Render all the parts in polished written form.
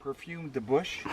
perfumed the bush.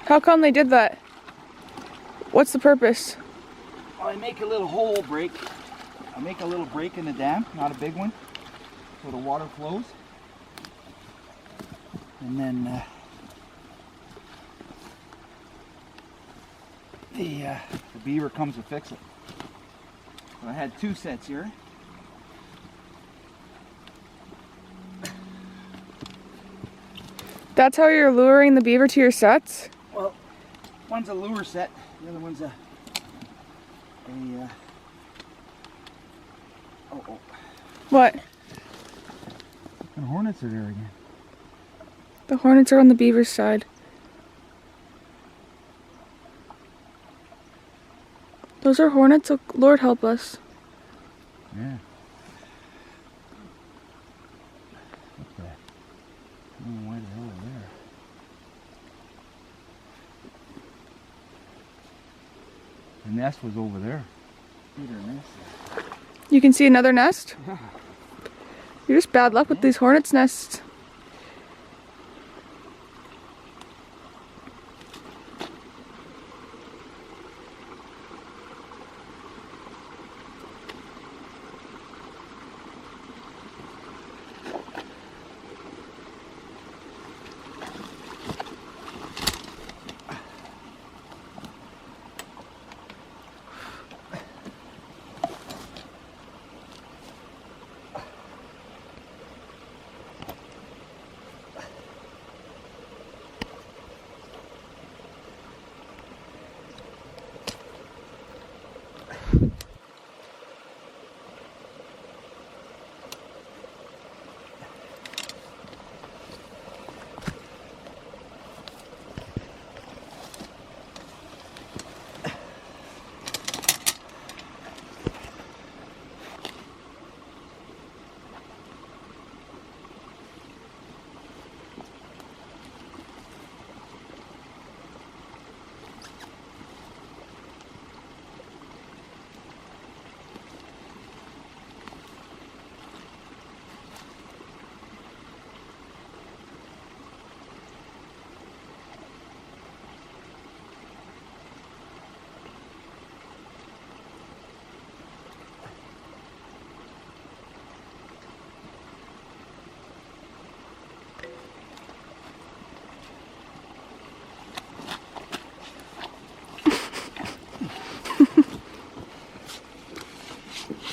How come they did that? What's the purpose? Well, I make a little hole break. I make a little break in the dam, not a big one, so the water flows. And then the beaver comes to fix it. So I had 2 sets here. That's how you're luring the beaver to your sets? Well, one's a lure set, the other one's What? and hornets are there again. The hornets are on the beaver's side. Those are hornets, oh, Lord help us. Yeah. What the? I don't know why the hell they're there. The nest was over there. See their nest? You can see another nest? You're just bad luck with these hornets' nests.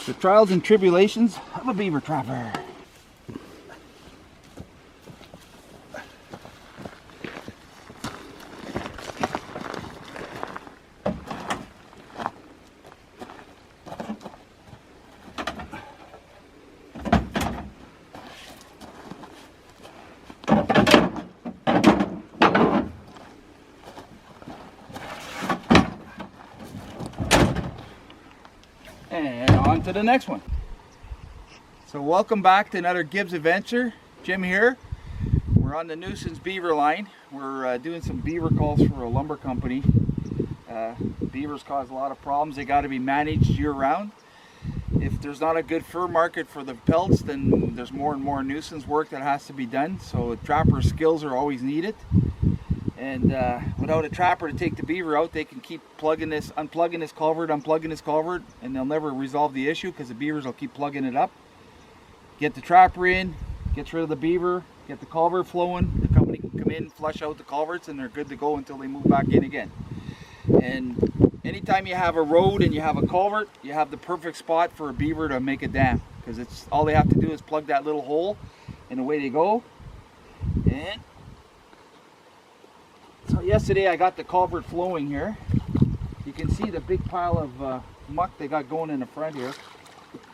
The trials and tribulations of a beaver trapper. And on to the next one. So welcome back to another Gibbs adventure. Jim here. We're on the Nuisance Beaver line. We're doing some beaver calls for a lumber company. Beavers cause a lot of problems. They got to be managed year round. If there's not a good fur market for the pelts, then there's more and more nuisance work that has to be done. So trapper skills are always needed. And without a trapper to take the beaver out, they can keep unplugging this culvert, and they'll never resolve the issue because the beavers will keep plugging it up. Get the trapper in, gets rid of the beaver, get the culvert flowing. The company can come in, flush out the culverts, and they're good to go until they move back in again. And anytime you have a road and you have a culvert, you have the perfect spot for a beaver to make a dam, because it's all they have to do is plug that little hole and away they go. And so yesterday I got the culvert flowing here. You can see the big pile of muck they got going in the front here.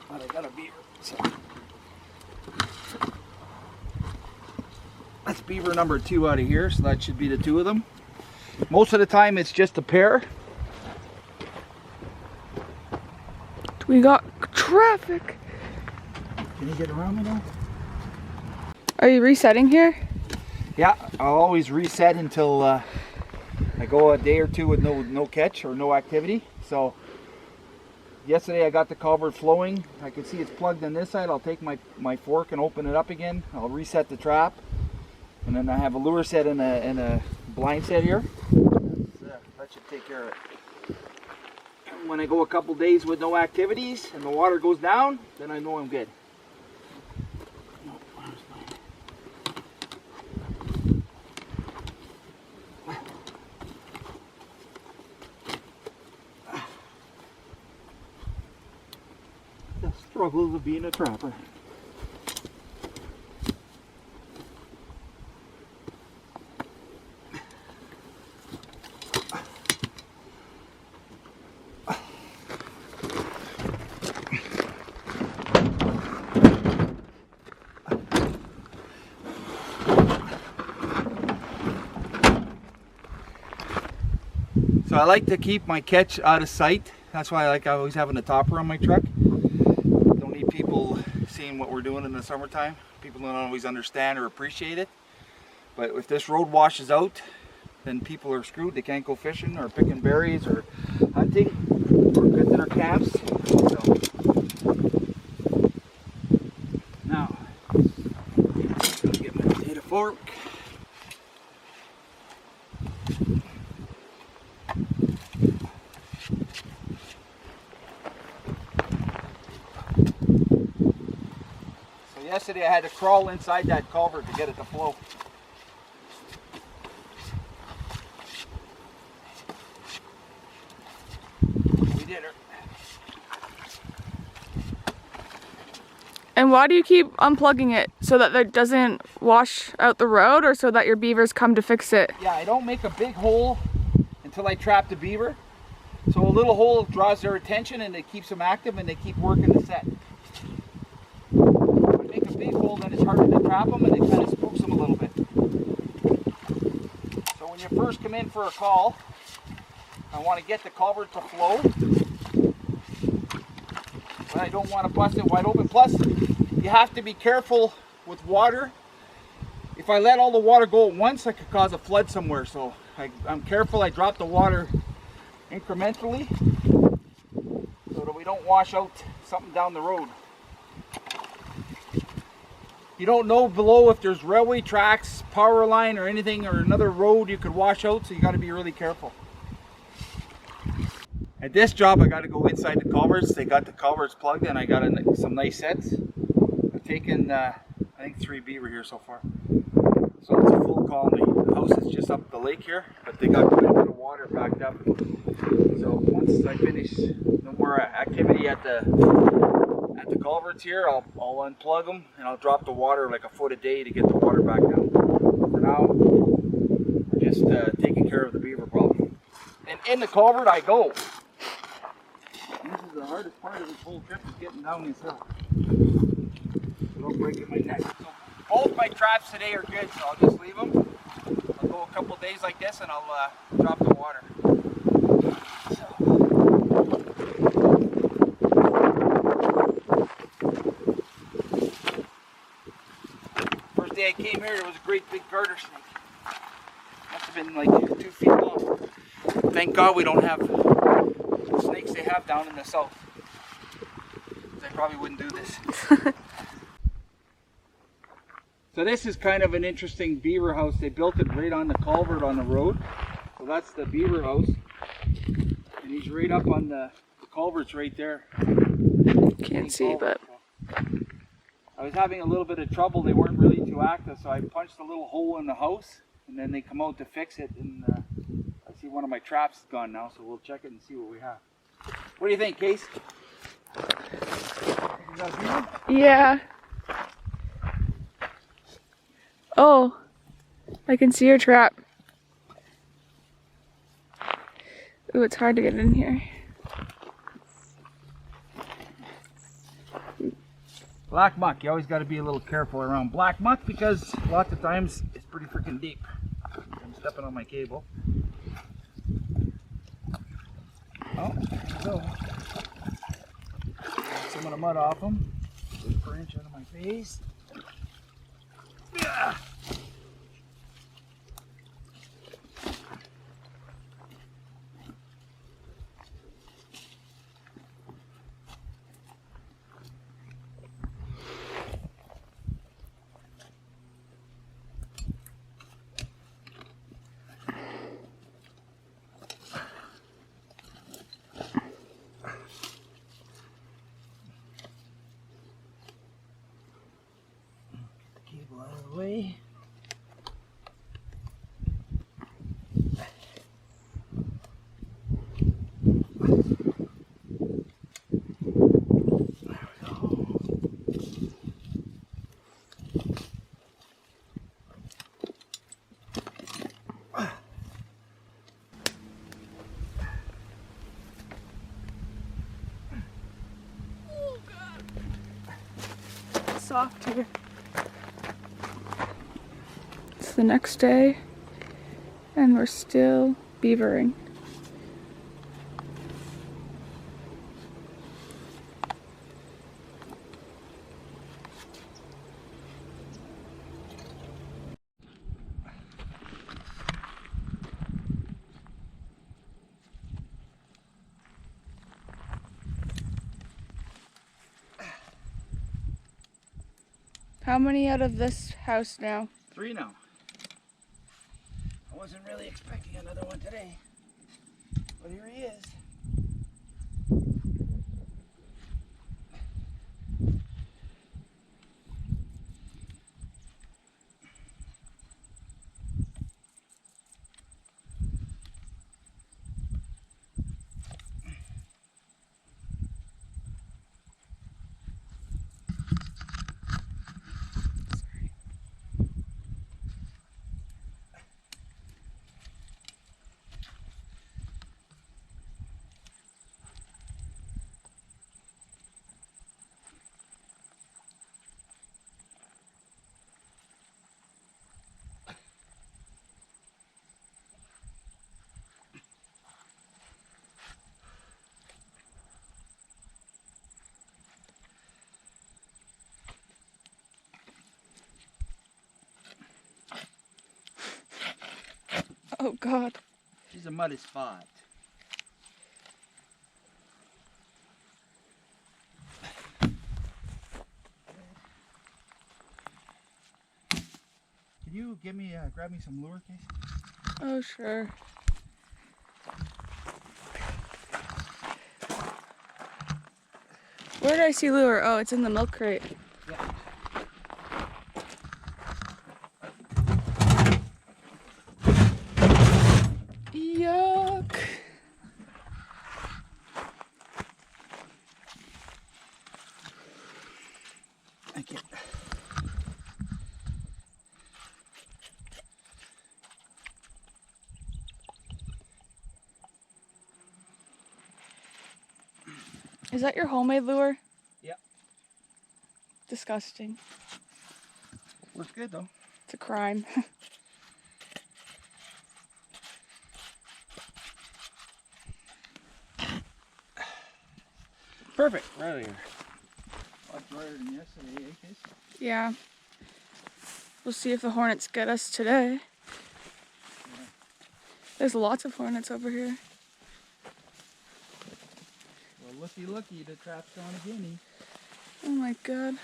But I got a beaver. So that's beaver number 2 out of here, so that should be the 2 of them. Most of the time it's just a pair. We got traffic. Can you get around me now? Are you resetting here? Yeah, I'll always reset until I go a day or 2 with no catch or no activity. So yesterday I got the culvert flowing. I can see it's plugged on this side. I'll take my fork and open it up again. I'll reset the trap. And then I have a lure set and a blind set here. That should take care of it. And when I go a couple days with no activities and the water goes down, then I know I'm good. The struggles of being a trapper. So I like to keep my catch out of sight. That's why I like always having a topper on my truck. Don't need people seeing what we're doing in the summertime. People don't always understand or appreciate it. But if this road washes out, then people are screwed. They can't go fishing or picking berries or hunting or get to their camps. So now, I'm gonna get my potato fork. Yesterday I had to crawl inside that culvert to get it to flow. We did it. And why do you keep unplugging it? So that it doesn't wash out the road, or so that your beavers come to fix it? Yeah, I don't make a big hole until I trap the beaver. So a little hole draws their attention and it keeps them active and they keep working the set. Big hole, then it's harder to trap them and it kind of spooks them a little bit. So when you first come in for a call, I want to get the culvert to flow, but I don't want to bust it wide open. Plus, you have to be careful with water. If I let all the water go at once, I could cause a flood somewhere. So I'm careful. I drop the water incrementally so that we don't wash out something down the road. You don't know below if there's railway tracks, power line or anything, or another road you could wash out, so you got to be really careful. At this job I got to go inside the culverts. They got the culverts plugged and I got some nice sets. I've taken I think 3 beaver here so far. So it's a full colony. The house is just up the lake here, but they got quite a bit of water backed up. So once I finish no more activity at the culverts here, I'll unplug them and I'll drop the water like a foot a day to get the water back down. For now, we're just taking care of the beaver problem. And in the culvert I go. This is the hardest part of this whole trip, is getting down this hill without breaking my neck. So both my traps today are good, so I'll just leave them. I'll go a couple days like this and I'll drop the water. First day I came here, there was a great big garter snake. Must have been like 2 feet long. Thank God we don't have the snakes they have down in the south. They probably wouldn't do this. So this is kind of an interesting beaver house. They built it right on the culvert on the road. So that's the beaver house. And he's right up on the culverts right there. Can't see, but I was having a little bit of trouble. They weren't really too active, so I punched a little hole in the house, and then they come out to fix it. And I see one of my traps is gone now, so we'll check it and see what we have. What do you think, Case? Yeah. Oh, I can see your trap. Ooh, it's hard to get in here. Black muck. You always got to be a little careful around black muck because lots of times it's pretty freaking deep. I'm stepping on my cable. Oh, there we go. Some of the mud off them. Just per inch out of my face. Yeah. Cable out of the way. Soft here. It's the next day and we're still beavering. How many out of this house now? 3 now. I wasn't really expecting another one today, but here he is. Oh God. She's a muddy spot. Can you grab me some lure, Case? Oh, sure. Where did I see lure? Oh, it's in the milk crate. Yeah. Yuck. Thank you. Is that your homemade lure? Yeah. Disgusting. Works good though. It's a crime. Perfect. Right here. Much brighter than yesterday, eh, Case? Yeah. We'll see if the hornets get us today. Yeah. There's lots of hornets over here. Well, looky, the trap's gone again. Oh my God.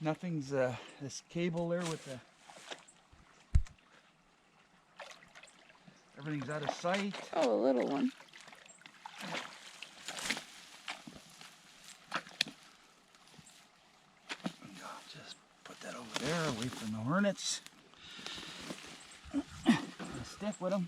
Nothing's this cable there with the everything's out of sight. Oh, a little one. I'll just put that over there away from the hornets. Stick with them.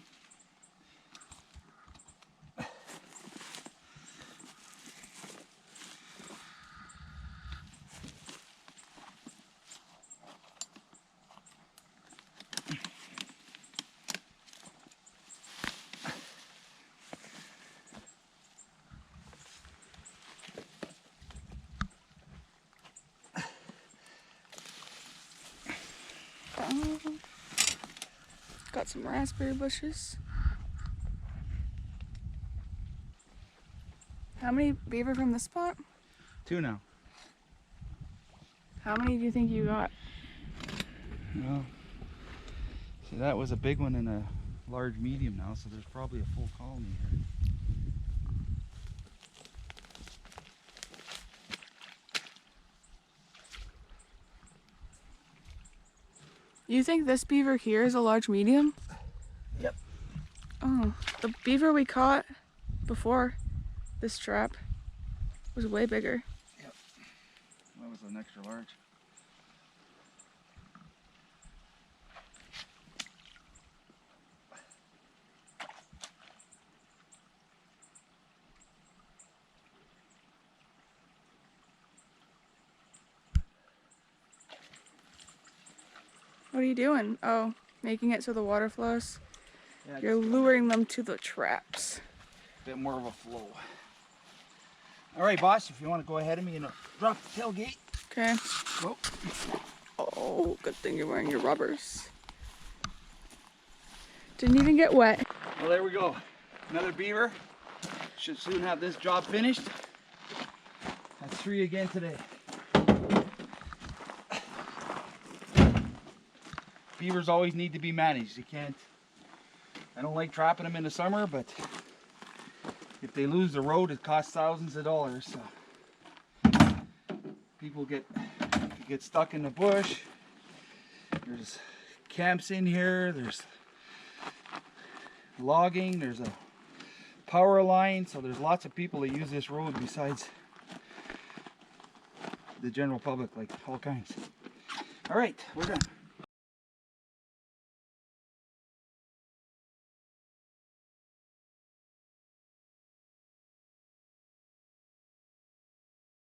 Got some raspberry bushes. How many beaver from this spot? 2 now. How many do you think you got? Well, see, that was a big one and a large medium now, so there's probably a full colony here. You think this beaver here is a large medium? Yep. Oh, the beaver we caught before this trap was way bigger. Yep. That was an extra large. What are you doing? Oh, making it so the water flows? Yeah, You're luring them to the traps. a bit more of a flow. All right, boss, if you want to go ahead of me and drop the tailgate. Okay. Go. Oh, good thing you're wearing your rubbers. Didn't even get wet. Well, there we go. Another beaver. Should soon have this job finished. That's 3 again today. Beavers always need to be managed. You can't, I don't like trapping them in the summer, but if they lose the road, it costs thousands of dollars. So people get stuck in the bush. There's camps in here. There's logging. There's a power line. So there's lots of people that use this road besides the general public, like all kinds. All right, we're done.